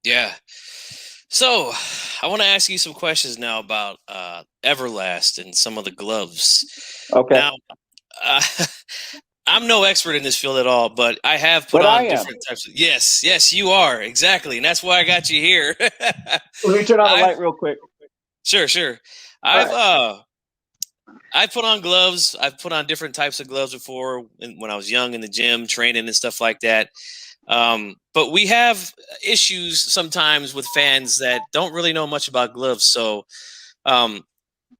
Yeah. So, I want to ask you some questions now about Everlast and some of the gloves. Okay, Now, uh, I'm no expert in this field at all, but I have put but I on am. different types of. Yes, yes, you are exactly, and that's why I got you here. Let me turn on the I've light real quick. sure, sure. All I've right. I put on gloves. I've put on different types of gloves before when I was young in the gym, training and stuff like that. But we have issues sometimes with fans that don't really know much about gloves. So, um,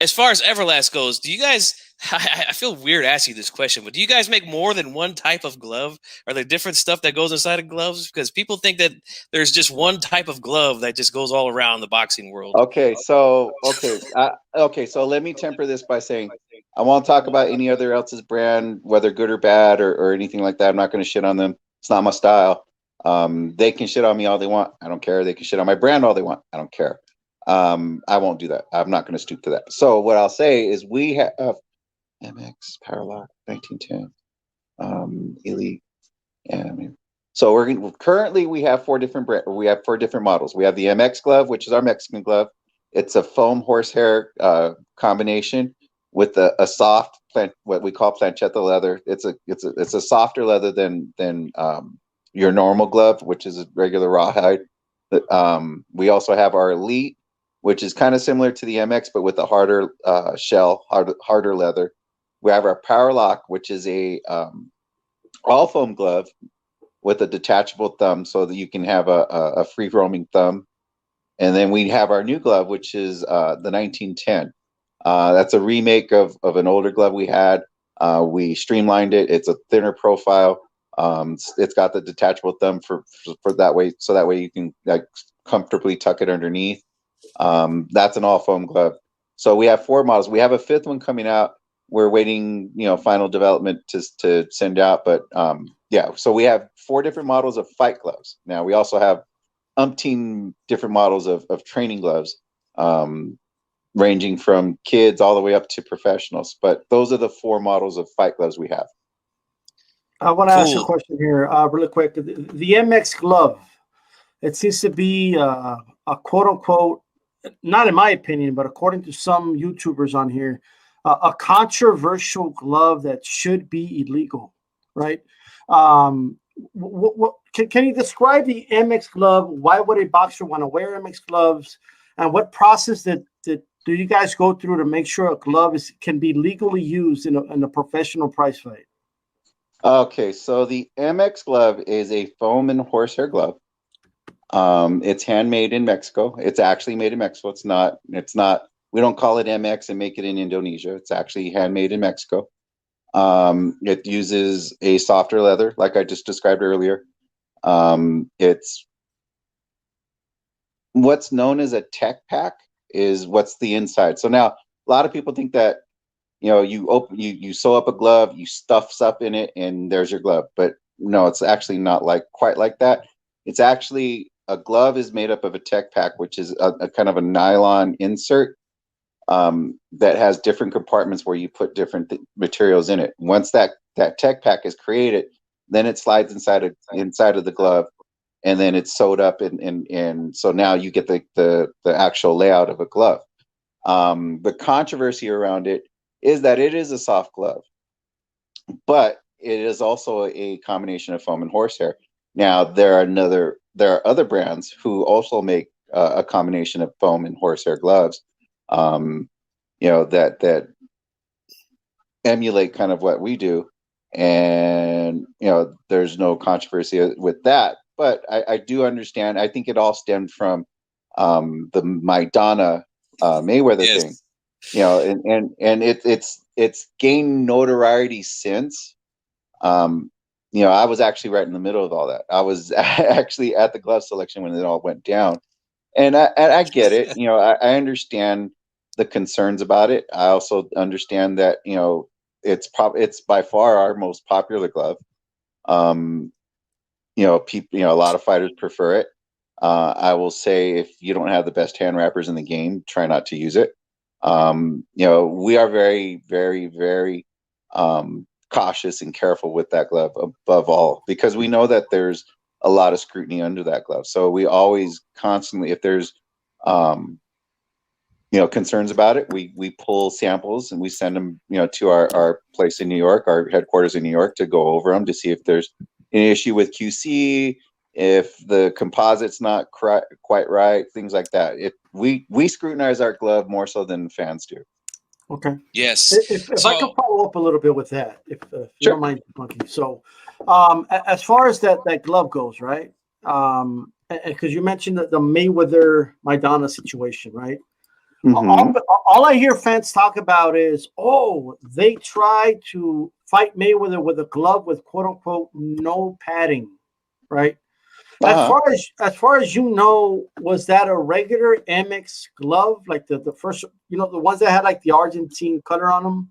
as far as Everlast goes, do you guys? I feel weird asking you this question, but do you guys make more than one type of glove? Are there different stuff that goes inside of gloves? Because people think that there's just one type of glove that just goes all around the boxing world. Okay, so let me temper this by saying I won't talk about any other else's brand, whether good or bad or anything like that. I'm not going to shit on them. It's not my style. They can shit on me all they want. I don't care. They can shit on my brand all they want. I don't care. I won't do that. I'm not going to stoop to that. So what I'll say is we have MX Powerlock 1910, Elite. Yeah, I mean, so currently we have we have four different models. We have the MX glove, which is our Mexican glove. It's a foam horsehair combination with a soft what we call planchetta leather. It's a softer leather than your normal glove, which is a regular rawhide. We also have our Elite, which is kind of similar to the MX, but with a harder shell, harder leather. We have our Power Lock, which is a all foam glove with a detachable thumb so that you can have a free roaming thumb. And then we have our new glove, which is the 1910. That's a remake of an older glove we had. We streamlined it. It's a thinner profile. It's got the detachable thumb for that way, so that way you can like comfortably tuck it underneath. That's an all foam glove. So we have four models. We have a fifth one coming out. We're waiting, final development to send out. But yeah, so we have four different models of fight gloves. Now we also have umpteen different models of training gloves, um, ranging from kids all the way up to professionals. But those are the four models of fight gloves we have. I want to ask a Cool. question here, really quick. The MX glove, it seems to be a quote unquote, not in my opinion, but according to some YouTubers on here, a controversial glove that should be illegal, right? Um, can you describe the MX glove? Why would a boxer want to wear MX gloves? And what process that do you guys go through to make sure a glove can be legally used in a professional prize fight? Okay, so the MX glove is a foam and horsehair glove. It's handmade in Mexico. It's actually made in Mexico. It's not, we don't call it MX and make it in Indonesia. It's actually handmade in Mexico. It uses a softer leather, like I just described earlier. It's what's known as a tech pack is what's the inside. So now a lot of people think that you sew up a glove, you stuff stuff in it, and there's your glove. But no, it's actually not like quite like that. It's actually a glove is made up of a tech pack, which is a kind of a nylon insert that has different compartments where you put different materials in it. Once that tech pack is created, then it slides inside of the glove, and then it's sewed up, and so now you get the actual layout of a glove. The controversy around it is that it is a soft glove, but it is also a combination of foam and horsehair. Now there are other brands who also make a combination of foam and horsehair gloves. Um, that emulate kind of what we do, and there's no controversy with that. But I do understand. I think it all stemmed from the Maidana Mayweather thing, Yes. and it's gained notoriety since. Um, I was actually right in the middle of all that. I was actually at the glove selection when it all went down, and I get it. I understand the concerns about it. I also understand that it's by far our most popular glove. Um, people, a lot of fighters prefer it. I will say if you don't have the best hand wrappers in the game, try not to use it. We are very, very, very cautious and careful with that glove above all, because we know that there's a lot of scrutiny under that glove. So we always constantly, if there's concerns about it, we pull samples and we send them, to our place in New York, our headquarters in New York, to go over them to see if there's an issue with QC, if the composite's not quite right, things like that. If we scrutinize our glove more so than fans do. Okay. Yes. If I can follow up a little bit with that, if you Sure. don't mind, Monkey. So, as far as that glove goes, right? Because you mentioned the Mayweather Maidana situation, right? Mm-hmm. All I hear fans talk about is, they tried to fight Mayweather with a glove with "quote unquote" no padding, right? Uh-huh. As far as you know, was that a regular MX glove, like the first, the ones that had like the Argentine color on them?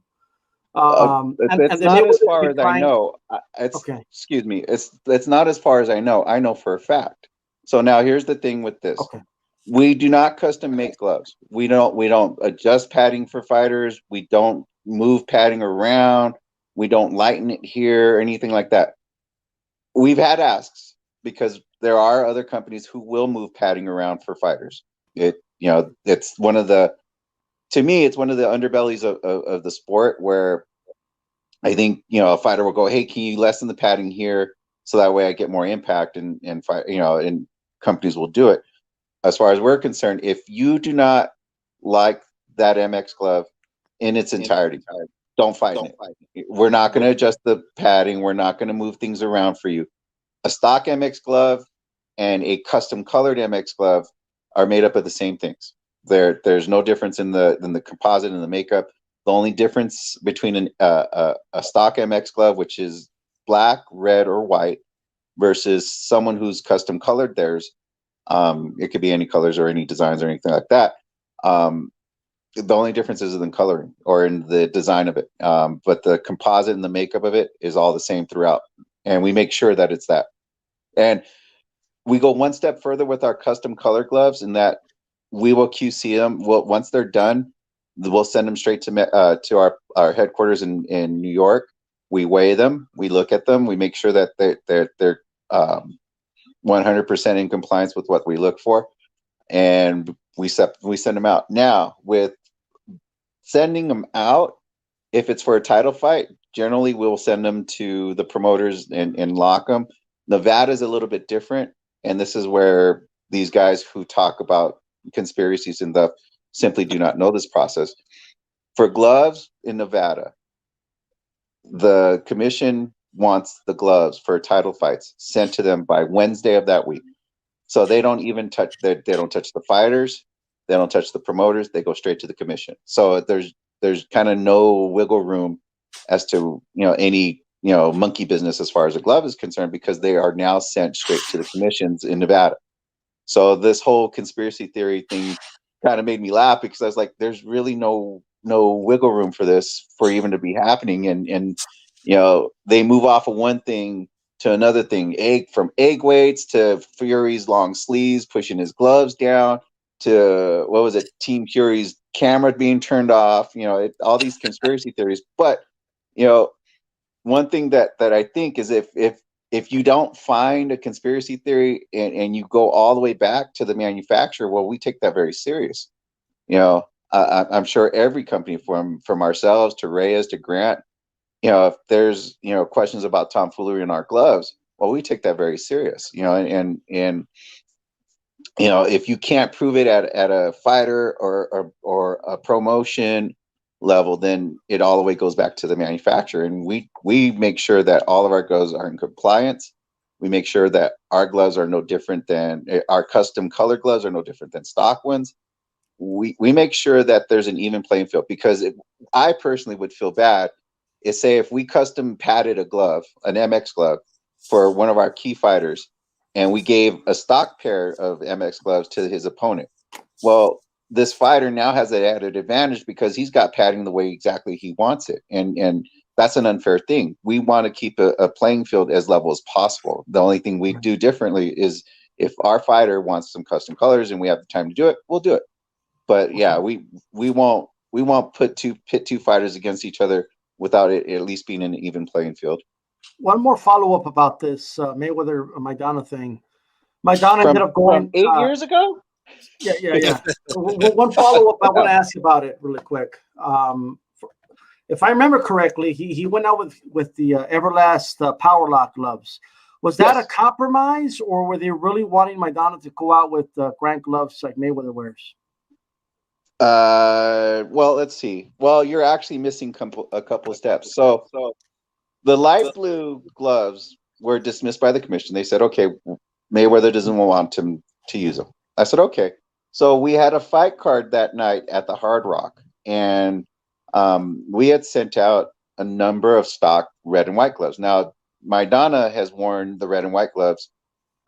It's the not as Mayweather far as I know. Okay. Excuse me. It's not as far as I know. I know for a fact. So now here's the thing with this. Okay. We do not custom make gloves. We don't adjust padding for fighters. We don't move padding around. We don't lighten it here or anything like that. We've had asks because there are other companies who will move padding around for fighters. It's one of the, to me, it's one of the underbellies of the sport, where I think, a fighter will go, "Hey, can you lessen the padding here so that way I get more impact?" And fight, and companies will do it. As far as we're concerned, if you do not like that MX glove in its entirety, don't fight it. We're not going to adjust the padding. We're not going to move things around for you. A stock MX glove and a custom colored MX glove are made up of the same things. There's no difference in the composite and the makeup. The only difference between a stock MX glove, which is black, red, or white, versus someone who's custom colored theirs, it could be any colors or any designs or anything like that. The only difference is in coloring or in the design of it. But the composite and the makeup of it is all the same throughout. And we make sure that it's that. And we go one step further with our custom color gloves, in that we will QC them. Once they're done, we'll send them straight to our headquarters in New York. We weigh them, we look at them, we make sure that they're 100% in compliance with what we look for, and we send them out. Now, with sending them out, if it's for a title fight, generally we'll send them to the promoters and lock them. Nevada's a little bit different, and this is where these guys who talk about conspiracies and stuff simply do not know this process. For gloves in Nevada, the commission wants the gloves for title fights sent to them by Wednesday of that week. So they don't even touch they don't touch the fighters, they don't touch the promoters, they go straight to the commission. So there's kind of no wiggle room as to any monkey business as far as a glove is concerned, because they are now sent straight to the commissions in Nevada. So this whole conspiracy theory thing kind of made me laugh, because I was like, there's really no wiggle room for this for even to be happening. And they move off of one thing to another thing, from egg weights to Fury's long sleeves pushing his gloves down to, what was it, Team Fury's camera being turned off, all these conspiracy theories. But one thing that I think is, if you don't find a conspiracy theory and you go all the way back to the manufacturer, well, we take that very serious. I'm sure every company, from ourselves to Reyes to Grant, if there's questions about tomfoolery in our gloves, well, we take that very serious. And if you can't prove it at a fighter or a promotion level, then it all the way goes back to the manufacturer. And we make sure that all of our gloves are in compliance. We make sure that our gloves are no different than our custom color gloves are no different than stock ones. We make sure that there's an even playing field, because I personally would feel bad is, say, if we custom padded a glove, an MX glove, for one of our key fighters, and we gave a stock pair of MX gloves to his opponent. Well, this fighter now has an added advantage because he's got padding the way exactly he wants it. And that's an unfair thing. We want to keep a playing field as level as possible. The only thing we do differently is, if our fighter wants some custom colors and we have the time to do it, we'll do it. But yeah, we won't pit two fighters against each other without it at least being an even playing field. one more follow up about this Mayweather Maidana thing. Maidana ended up going from 8 years ago. Yeah. One follow up I want to ask you about it really quick. If I remember correctly, he went out with the Everlast Power Lock gloves. Was that a compromise, or were they really wanting Maidana to go out with Grant gloves like Mayweather wears? Well, let's see. Well, you're actually missing a couple of steps. So the light blue gloves were dismissed by the commission. They said, okay, Mayweather doesn't want him to use them. I said, okay. So we had a fight card that night at the Hard Rock, and we had sent out a number of stock red and white gloves. Now, Maidana has worn the red and white gloves,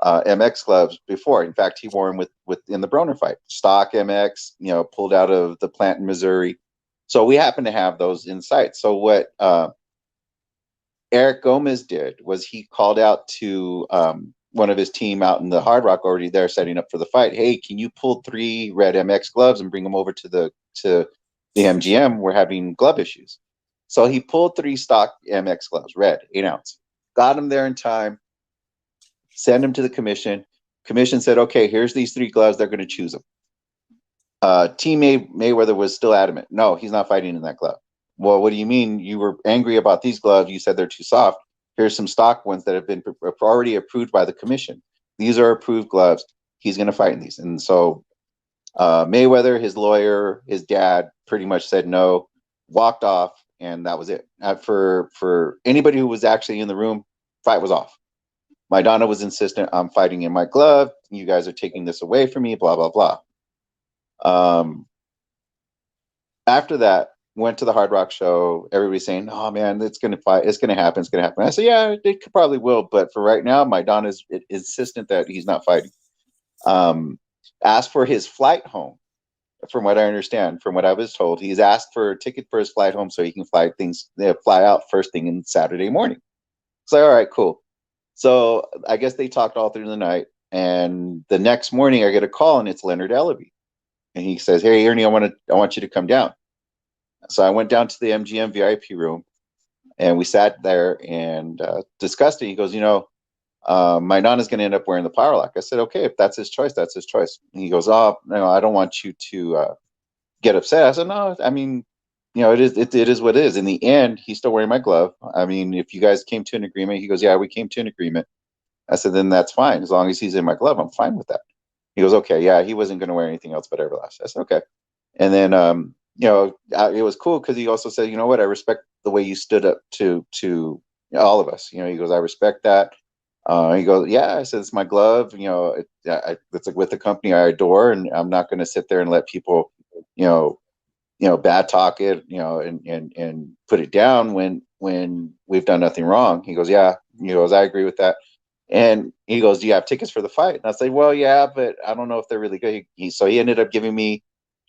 MX gloves before. In fact, he wore them in the Broner fight. Stock MX, pulled out of the plant in Missouri. So we happened to have those in sight. So what Eric Gomez did was he called out to one of his team out in the Hard Rock already there setting up for the fight. Hey, can you pull 3 red MX gloves and bring them over to the MGM? We're having glove issues. So he pulled 3 stock MX gloves, red, 8 ounce. Got them there in time. Send them to the commission. Commission said, okay, here's these 3 gloves. They're going to choose them. Team Mayweather was still adamant. No, he's not fighting in that glove. Well, what do you mean? You were angry about these gloves. You said they're too soft. Here's some stock ones that have been already approved by the commission. These are approved gloves. He's going to fight in these. And so Mayweather, his lawyer, his dad pretty much said no, walked off, and that was it. For anybody who was actually in the room, fight was off. Maidana was insistent, I'm fighting in my glove. You guys are taking this away from me, blah, blah, blah. After that, went to the Hard Rock show. Everybody's saying, oh, man, it's going to fight. It's going to happen. It's going to happen. I said, yeah, it probably will. But for right now, Maidana is insistent that he's not fighting. Asked for his flight home. From what I understand, from what I was told, he's asked for a ticket for his flight home so he can fly out first thing in Saturday morning. So, all right, cool. So I guess they talked all through the night, and the next morning I get a call, and it's Leonard Ellaby, and he says, "Hey, Ernie, I want you to come down." So I went down to the MGM VIP room, and we sat there and discussed it. He goes, Maidana's going to end up wearing the Power Lock. I said, okay, if that's his choice, that's his choice. And he goes, oh, no, I don't want you to get upset. I said, no, I mean, it is what it is. In the end, he's still wearing my glove. I mean, if you guys came to an agreement, he goes, yeah, we came to an agreement. I said, then that's fine. As long as he's in my glove, I'm fine with that. He goes, okay, yeah, he wasn't going to wear anything else but Everlast. I said, okay. And then, it was cool because he also said, you know what, I respect the way you stood up to all of us. He goes, I respect that. He goes, yeah. I said, it's my glove. It's like with the company I adore, and I'm not going to sit there and let people, bad talk it, and put it down when we've done nothing wrong. He goes, yeah. He goes, I agree with that. And he goes, do you have tickets for the fight? And I say, well, yeah, but I don't know if they're really good. So he ended up giving me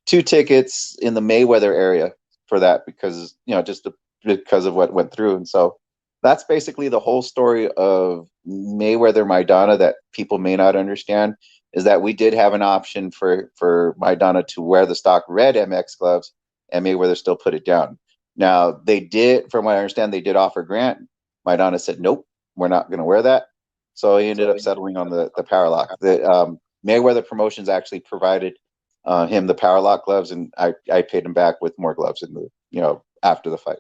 2 tickets in the Mayweather area for that because, just because of what went through. And so that's basically the whole story of Mayweather Maidana that people may not understand, is that we did have an option for Maidana to wear the stock red MX gloves, and Mayweather still put it down. Now, they did, from what I understand, they did offer Grant. Maidana said, nope, we're not going to wear that. So he ended up settling on the Power Lock. The Mayweather Promotions actually provided him the Power Lock gloves, and I paid him back with more gloves in after the fight.